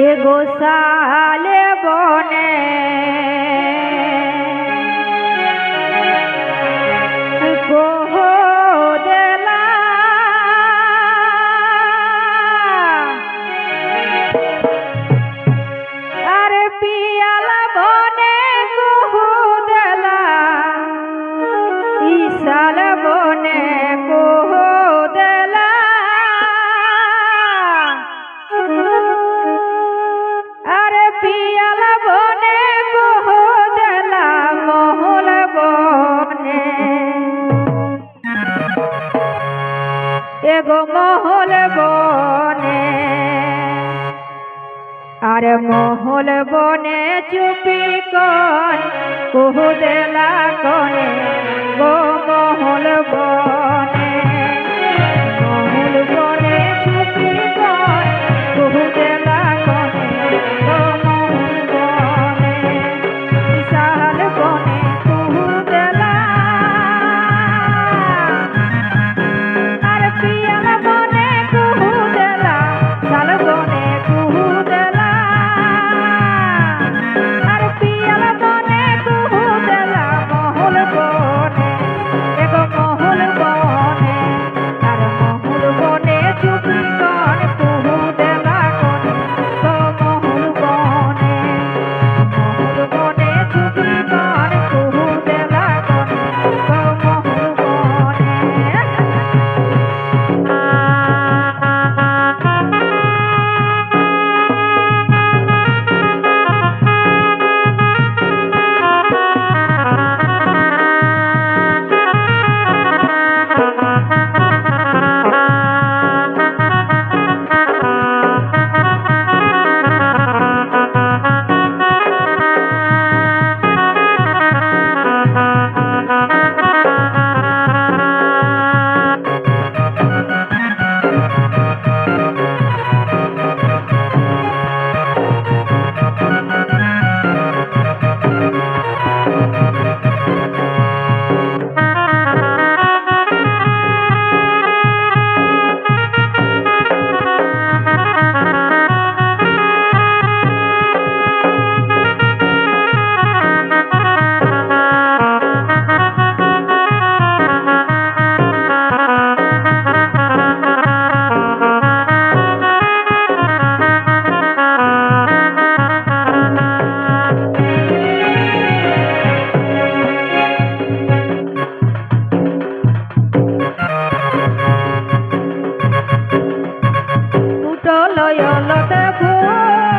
এ গোসালে বনে কোহ দেলা আরে পিয়ালা বনে কোহ দেলা ইসাল বনে কোহ দেলা আরে পিয়ালা বনে কোহ দেলা মহল বনে এগো মহল বনে আরে মহল বনে চুপি কন কোহ দেলা কনে গো মহল বনে মহল বনে চুপি কন কোহ দেলা কনে গো মহল বনে বিশাল বনে কোহ দেলা আরে পিয়ালা বনে কোহ দেলা শাল বনে কোহ দেলা আরে পিয়ালা বনে কোহ দেলা মহল বনে এগো মহল বনে আর মহল বনে চুপি কন কোহ দেলা কনে গো মহল বনে মহল বনে চুপি কন কোহ দেলা কনে গো মহল বনে লয়লতে ফুল